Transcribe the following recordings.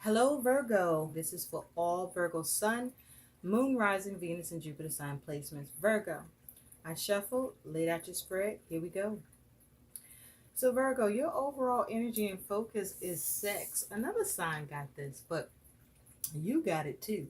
Hello, Virgo. This is for all Virgo Sun, Moon, Rising, Venus, and Jupiter sign placements. Virgo, I shuffled, laid out your spread. Here we go. So, Virgo, your overall energy and focus is sex. Another sign got this, but you got it too.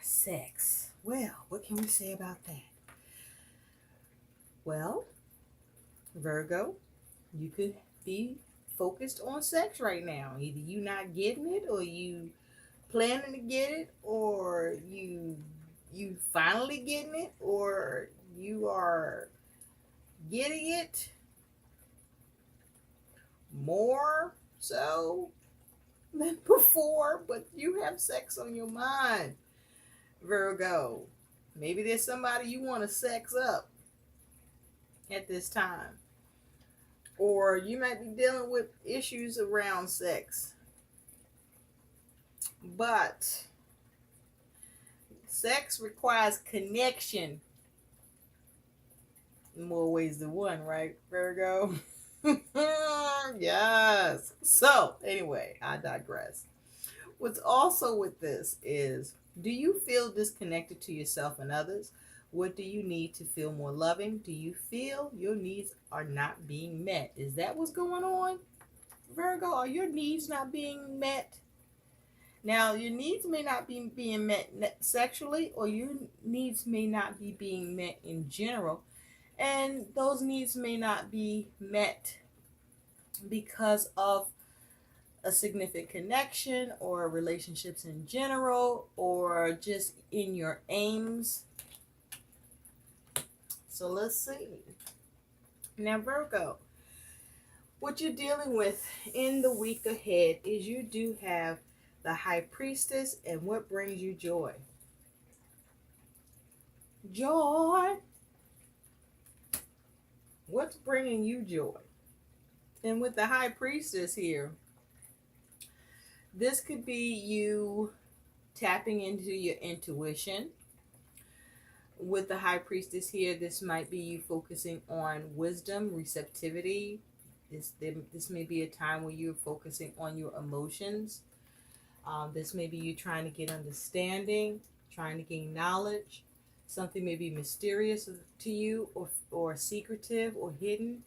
Sex. Well, what can we say about that? Well, Virgo, you could be focused on sex right now. Either you not getting it or you planning to get it or you finally getting it or you are getting it more so than before, but you have sex on your mind, Virgo. Maybe there's somebody you want to sex up at this time, or you might be dealing with issues around sex, but sex requires connection in more ways than one, right, Virgo? Yes. So, anyway, I digress. What's also with this is, do you feel disconnected to yourself and others? What do you need to feel more loving? Do you feel your needs are not being met? Is that what's going on, Virgo? Are your needs not being met? Now, your needs may not be being met sexually, or your needs may not be being met in general. And those needs may not be met because of a significant connection or relationships in general or just in your aims. So let's see. Now, Virgo, what you're dealing with in the week ahead is you do have the High Priestess, and what brings you joy? Joy. What's bringing you joy? And with the High Priestess here, this could be you tapping into your intuition. With the High Priestess here, this might be you focusing on wisdom, receptivity. This may be a time where you're focusing on your emotions. This may be you trying to get understanding, trying to gain knowledge. Something may be mysterious to you or secretive or hidden.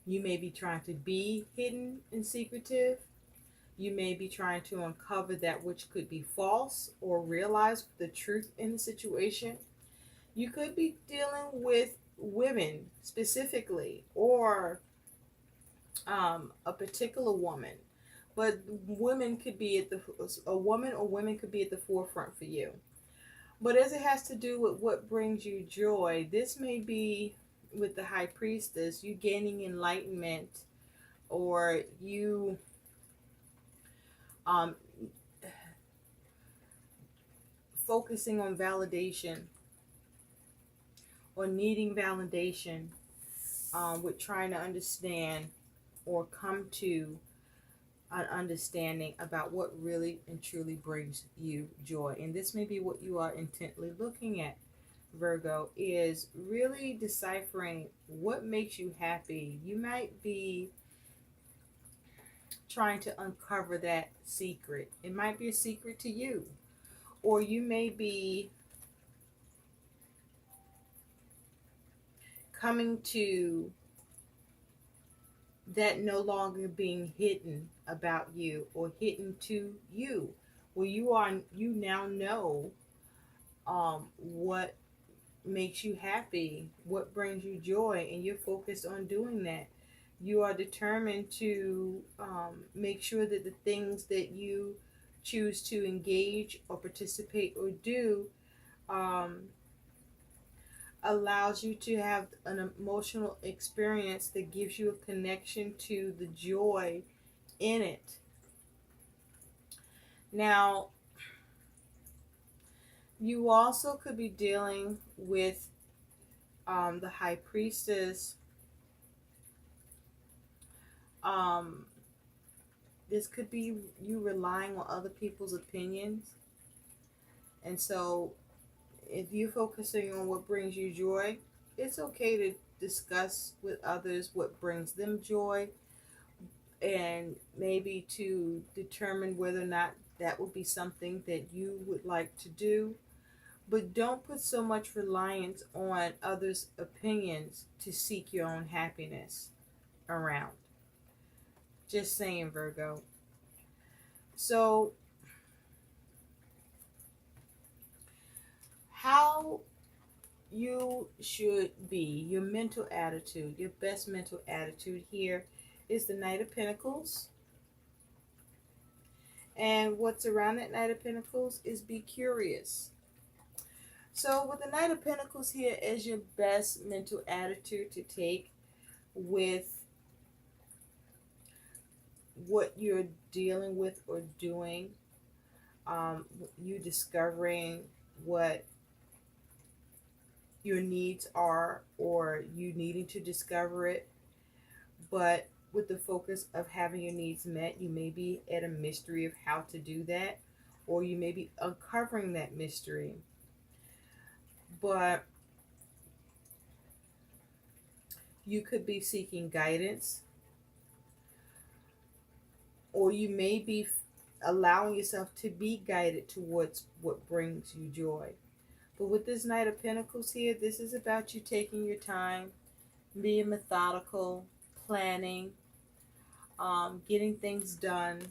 You may be trying to be hidden and secretive. You may be trying to uncover that which could be false or realize the truth in the situation. You could be dealing with women specifically, or a particular woman. But women could be a woman or women could be at the forefront for you. But as it has to do with what brings you joy, this may be with the High Priestess, you gaining enlightenment, or you um, focusing on validation or needing validation, with trying to understand or come to an understanding about what really and truly brings you joy. And this may be what you are intently looking at, Virgo, is really deciphering what makes you happy. You might be trying to uncover that secret. It might be a secret to you, or you may be coming to that no longer being hidden about you or hidden to you, where you now know what makes you happy, what brings you joy, and you're focused on doing that. You are determined to make sure that the things that you choose to engage or participate or do um, allows you to have an emotional experience that gives you a connection to the joy in it. Now, you also could be dealing with the High Priestess. This could be you relying on other people's opinions. And so if you're focusing on what brings you joy, it's okay to discuss with others what brings them joy. and maybe to determine whether or not that would be something that you would like to do. But don't put so much reliance on others' opinions to seek your own happiness around. Just saying, Virgo. So, how you should be, your mental attitude, your best mental attitude here is the Knight of Pentacles. And what's around that Knight of Pentacles is be curious. So with the Knight of Pentacles here as your best mental attitude to take with what you're dealing with or doing, you discovering what your needs are or you needing to discover it, but with the focus of having your needs met, you may be at a mystery of how to do that, or you may be uncovering that mystery. But you could be seeking guidance, or you may be allowing yourself to be guided towards what brings you joy. But with this Knight of Pentacles here, this is about you taking your time, being methodical, planning, getting things done.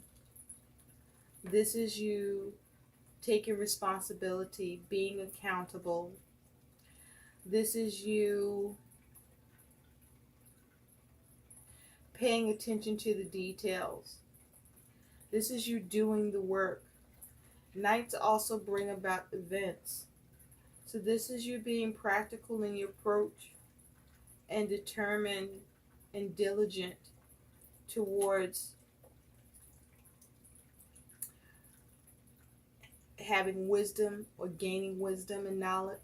This is you taking responsibility, being accountable. This is you paying attention to the details. This is you doing the work. Knights also bring about events. So this is you being practical in your approach and determined and diligent towards having wisdom or gaining wisdom and knowledge,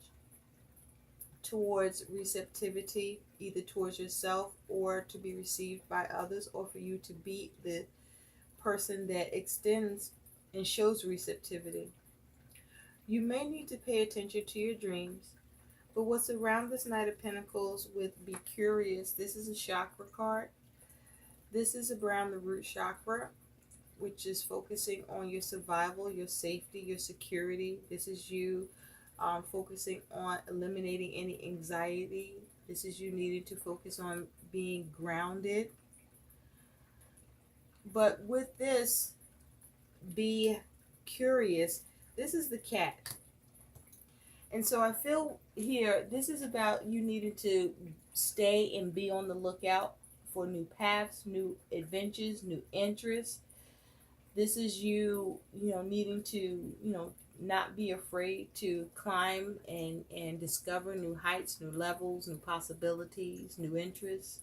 towards receptivity, either towards yourself or to be received by others, or for you to be the person that extends and shows receptivity. You may need to pay attention to your dreams, but what's around this Knight of Pentacles with be curious, this is a chakra card. This is around the root chakra, which is focusing on your survival, your safety, your security. This is you focusing on eliminating any anxiety. This is you needing to focus on being grounded. But with this, be curious. This is the cat. And so I feel here, this is about you needing to stay and be on the lookout for new paths, new adventures, new interests. This is you, needing to, not be afraid to climb and discover new heights, new levels, new possibilities, new interests.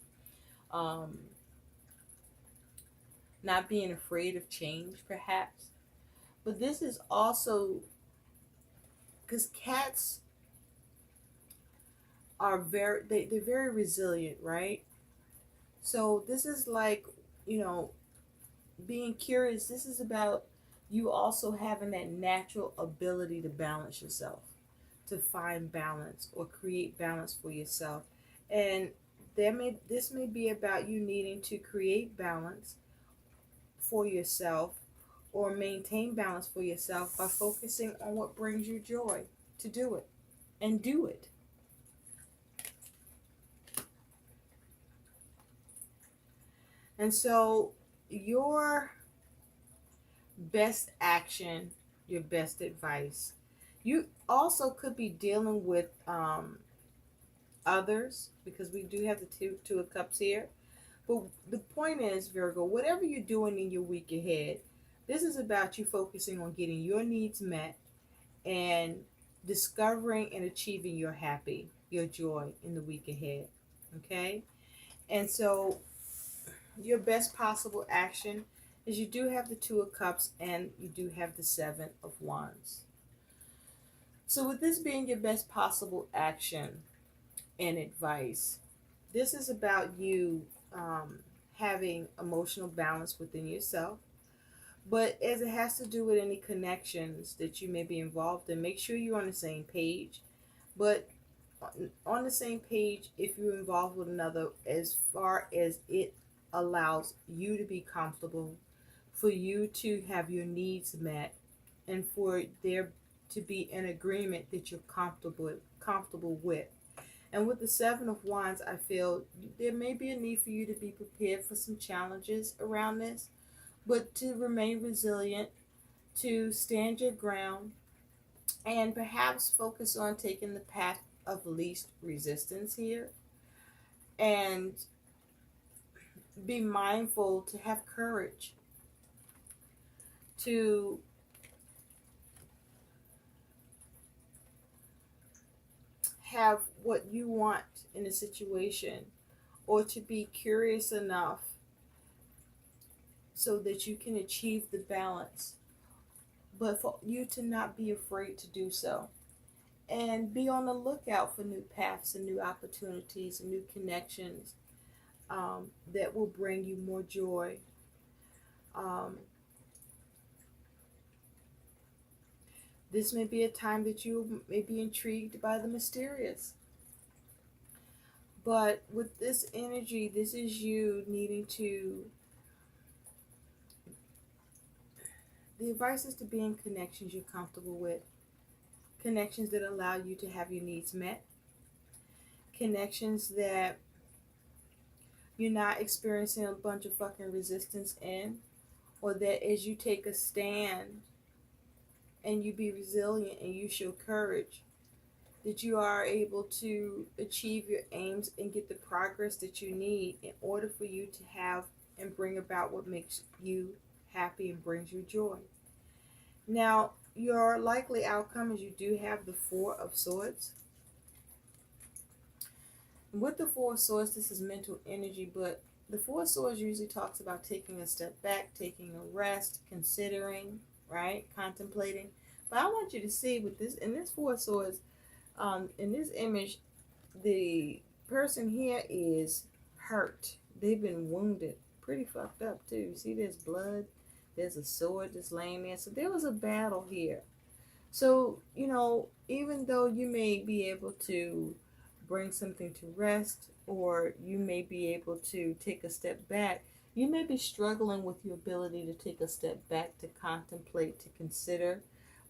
Not being afraid of change, perhaps. But this is also because cats are they're very resilient, right? So this is like, being curious. This is about you also having that natural ability to balance yourself, to find balance or create balance for yourself. And this may be about you needing to create balance for yourself or maintain balance for yourself by focusing on what brings you joy, to do it and do it. And so your best action, your best advice, you also could be dealing with others, because we do have the two of cups here. But the point is, Virgo, whatever you're doing in your week ahead, this is about you focusing on getting your needs met and discovering and achieving your joy in the week ahead. Okay? And so your best possible action is you do have the Two of Cups and you do have the Seven of Wands. So with this being your best possible action and advice, this is about you having emotional balance within yourself. But as it has to do with any connections that you may be involved in, make sure you're on the same page. But on the same page if you're involved with another, as far as it allows you to be comfortable, for you to have your needs met, and for there to be an agreement that you're comfortable with. And with the Seven of Wands, I feel there may be a need for you to be prepared for some challenges around this, but to remain resilient, to stand your ground, and perhaps focus on taking the path of least resistance here, and be mindful to have courage to have what you want in a situation, or to be curious enough so that you can achieve the balance, but for you to not be afraid to do so. And be on the lookout for new paths and new opportunities and new connections that will bring you more joy. Um, this may be a time that you may be intrigued by the mysterious. But with this energy, this is you needing to, the advice is to be in connections you're comfortable with, connections that allow you to have your needs met, connections that you're not experiencing a bunch of fucking resistance in, or that as you take a stand and you be resilient and you show courage, that you are able to achieve your aims and get the progress that you need in order for you to have and bring about what makes you happy and brings you joy. Now, your likely outcome is you do have the Four of Swords. With the Four of Swords, this is mental energy, but the Four of Swords usually talks about taking a step back, taking a rest, considering, right? Contemplating. But I want you to see with this, in this Four of Swords, in this image, the person here is hurt. They've been wounded. Pretty fucked up, too. You see there's blood. There's a sword that's laying there. So there was a battle here. So, you know, even though you may be able to bring something to rest, or you may be able to take a step back, you may be struggling with your ability to take a step back, to contemplate, to consider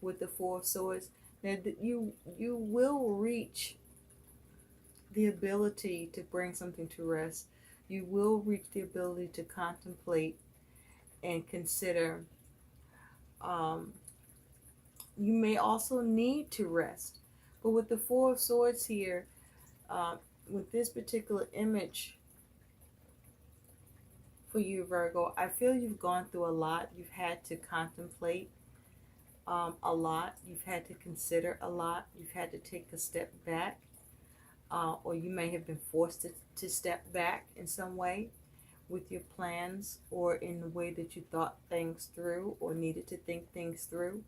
with the Four of Swords. Now, you will reach the ability to bring something to rest. You will reach the ability to contemplate and consider. You may also need to rest. But with the Four of Swords here, with this particular image for you, Virgo, I feel you've gone through a lot. You've had to contemplate a lot. You've had to consider a lot. You've had to take a step back. Or you may have been forced to step back in some way with your plans, or in the way that you thought things through or needed to think things through,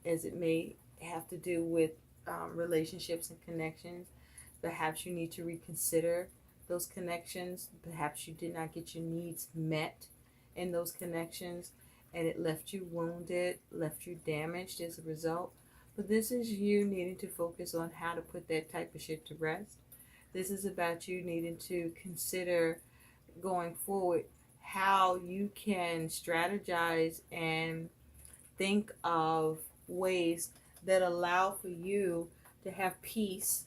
as it may have to do with relationships and connections. Perhaps you need to reconsider those connections. Perhaps you did not get your needs met in those connections, and it left you wounded, left you damaged as a result. But this is you needing to focus on how to put that type of shit to rest. This is about you needing to consider going forward how you can strategize and think of ways that allow for you to have peace,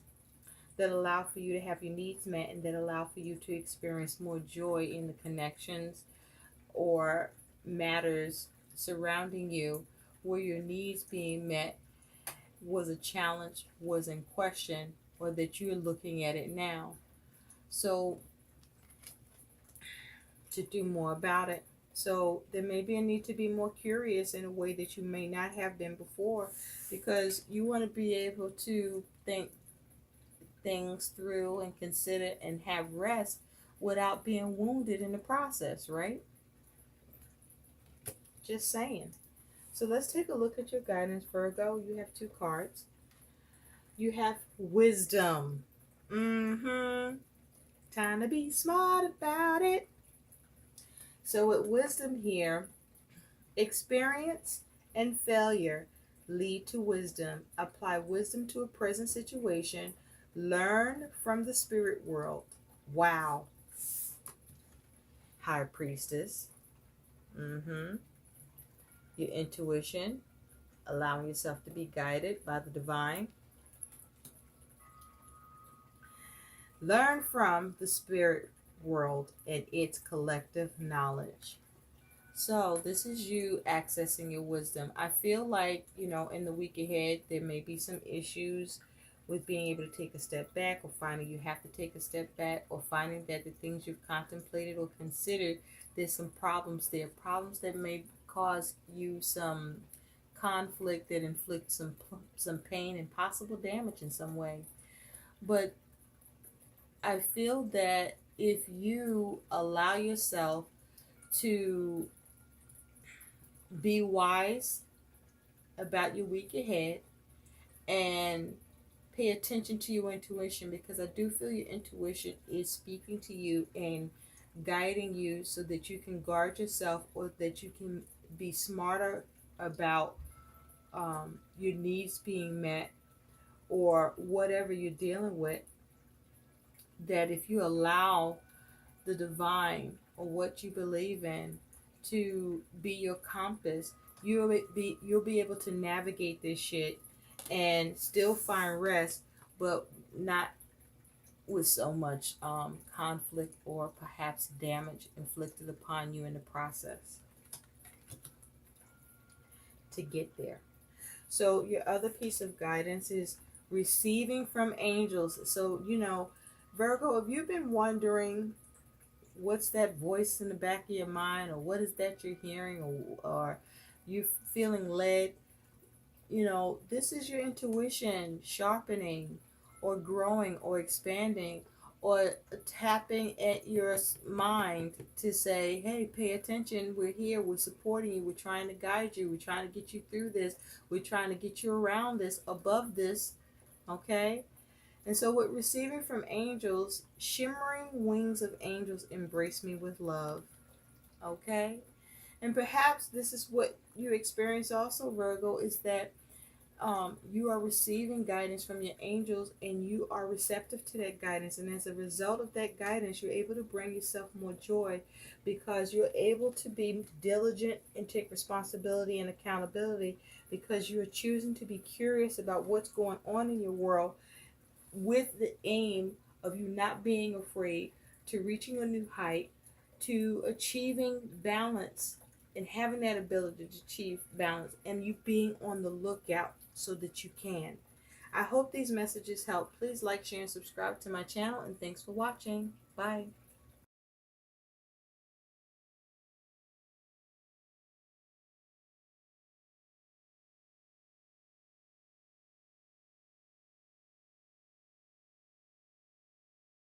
that allow for you to have your needs met, and that allow for you to experience more joy in the connections or matters surrounding you where your needs being met was a challenge, was in question, or that you're looking at it now. So to do more about it. So there may be a need to be more curious in a way that you may not have been before, because you want to be able to think things through and consider and have rest without being wounded in the process, right? Just saying. So let's take a look at your guidance, Virgo. You have two cards. You have wisdom. Time to be smart about it. So with wisdom here, experience and failure lead to wisdom. Apply wisdom to a present situation. Learn from the spirit world. Wow. High Priestess. Your intuition, allowing yourself to be guided by the divine. Learn from the spirit world and its collective knowledge. So this is you accessing your wisdom. I feel like, in the week ahead, there may be some issues with being able to take a step back, or finding you have to take a step back, or finding that the things you've contemplated or considered, there's some problems there. Problems that may cause you some conflict, that inflict some pain and possible damage in some way. But I feel that if you allow yourself to be wise about your week ahead and pay attention to your intuition, because I do feel your intuition is speaking to you and guiding you so that you can guard yourself, or that you can be smarter about your needs being met, or whatever you're dealing with. That if you allow the divine, or what you believe in, to be your compass, you'll be able to navigate this shit and still find rest, but not with so much conflict or perhaps damage inflicted upon you in the process to get there. So your other piece of guidance is receiving from angels. So, Virgo, if you've been wondering what's that voice in the back of your mind, or what is that you're hearing, or you feeling led, this is your intuition sharpening, or growing, or expanding, or tapping at your mind to say, hey, pay attention, we're here, we're supporting you, we're trying to guide you, we're trying to get you through this, we're trying to get you around this, above this, okay? And so with receiving from angels, shimmering wings of angels embrace me with love, okay? And perhaps this is what you experience also, Virgo, is that you are receiving guidance from your angels, and you are receptive to that guidance. And as a result of that guidance, you're able to bring yourself more joy, because you're able to be diligent and take responsibility and accountability, because you are choosing to be curious about what's going on in your world, with the aim of you not being afraid, to reaching a new height, to achieving balance, and having that ability to achieve balance, and you being on the lookout so that you can. I hope these messages help. Please like, share, and subscribe to my channel, and thanks for watching. Bye.